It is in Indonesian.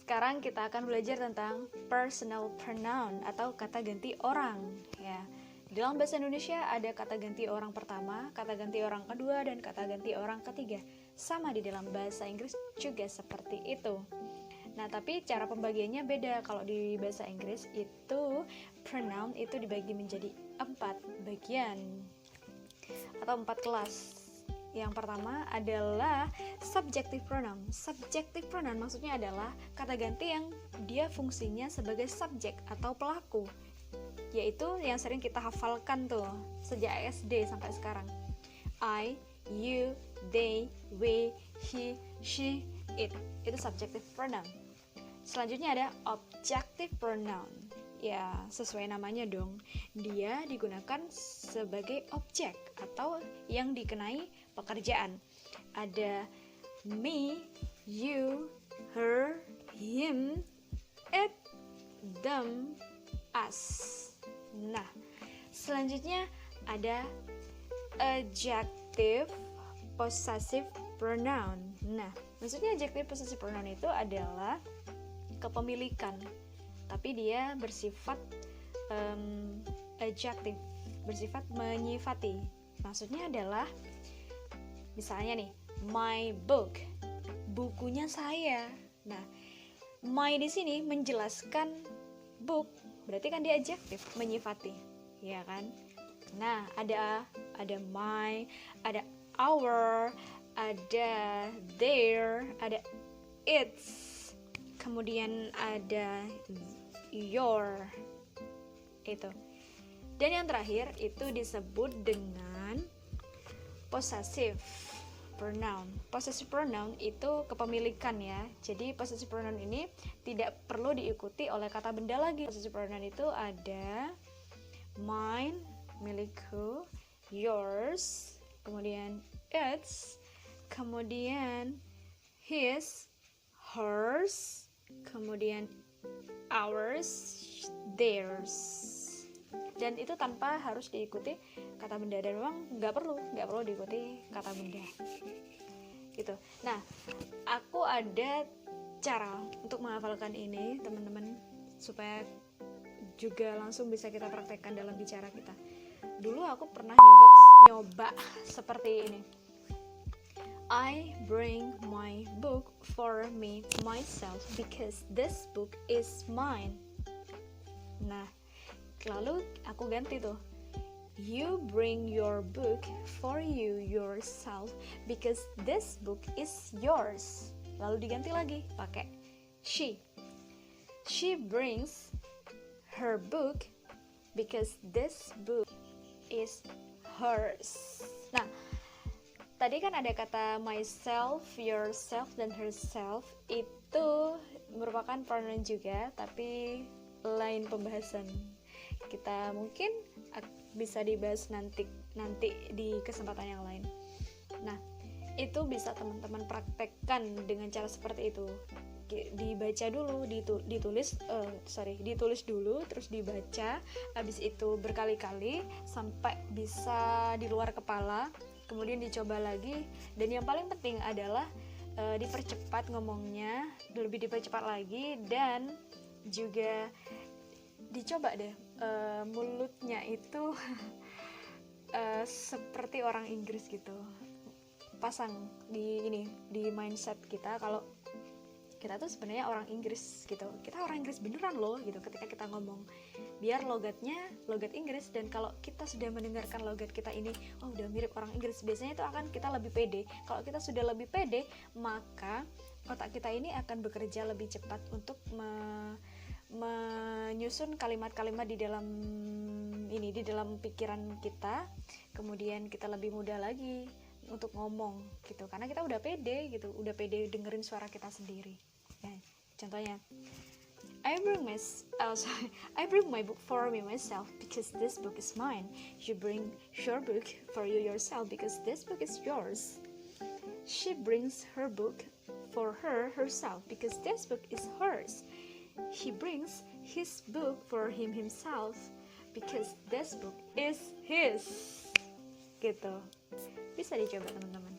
Sekarang kita akan belajar tentang personal pronoun atau kata ganti orang ya. Di dalam bahasa Indonesia ada kata ganti orang pertama, kata ganti orang kedua, dan kata ganti orang ketiga. Sama di dalam bahasa Inggris juga seperti itu. Nah, tapi cara pembagiannya beda. Kalau di bahasa Inggris itu pronoun itu dibagi menjadi 4 bagian atau 4 kelas. Yang pertama adalah subjective pronoun. Subjective pronoun maksudnya adalah kata ganti yang dia fungsinya sebagai subjek atau pelaku, yaitu yang sering kita hafalkan tuh sejak SD sampai sekarang. I, you, they, we, he, she, it. Itu subjective pronoun. Selanjutnya ada objective pronoun. Ya, sesuai namanya dong. Dia digunakan sebagai objek atau yang dikenai pekerjaan. Ada me, you, her, him, it, them, us. Nah, selanjutnya ada adjective possessive pronoun. Nah, maksudnya adjective possessive pronoun itu adalah kepemilikan, tapi dia bersifat adjective, bersifat menyifati. Maksudnya adalah misalnya nih, my book, bukunya saya. Nah, my di sini menjelaskan book, berarti kan dia adjective, menyifati, ya kan? Nah, ada my, ada our, ada their, ada its, kemudian ada your, itu. Dan yang terakhir itu disebut dengan possessive pronoun. Possessive pronoun itu kepemilikan ya. Jadi possessive pronoun ini tidak perlu diikuti oleh kata benda lagi. Possessive pronoun itu ada mine, milikku, yours, kemudian its, kemudian his, hers, kemudian ours, theirs. Dan itu tanpa harus diikuti kata benda, dan memang nggak perlu diikuti kata benda gitu. Nah, aku ada cara untuk menghafalkan ini teman-teman, supaya juga langsung bisa kita praktekkan dalam bicara kita. Dulu aku pernah nyoba seperti ini. I bring my book for me myself because this book is mine. Nah, lalu aku ganti tuh, you bring your book for you yourself because this book is yours. Lalu diganti lagi pakai she brings her book because this book is hers. Nah, tadi kan ada kata myself, yourself, dan herself. Itu merupakan pronoun juga, tapi lain pembahasan. Kita mungkin bisa dibahas nanti di kesempatan yang lain. Nah, itu bisa teman-teman praktekkan dengan cara seperti itu. Dibaca dulu, ditulis dulu, terus dibaca, habis itu berkali-kali sampai bisa di luar kepala, kemudian dicoba lagi, dan yang paling penting adalah dipercepat ngomongnya, lebih dipercepat lagi, dan juga dicoba deh mulutnya itu seperti orang Inggris gitu. Pasang di mindset kita kalau kita tuh sebenarnya orang Inggris gitu. Kita orang Inggris beneran loh gitu ketika kita ngomong. Biar logatnya logat Inggris, dan kalau kita sudah mendengarkan logat kita ini, oh udah mirip orang Inggris, biasanya itu akan kita lebih pede. Kalau kita sudah lebih pede, maka otak kita ini akan bekerja lebih cepat untuk menyusun kalimat-kalimat di dalam pikiran kita. Kemudian kita lebih mudah lagi untuk ngomong gitu, karena kita udah pede gitu, udah pede dengerin suara kita sendiri. Ya, contohnya, I bring my book for me myself because this book is mine. You bring your book for you yourself because this book is yours. She brings her book for herself because this book is hers. He brings his book for himself because this book is his. Gitu. Bisa dicoba teman-teman.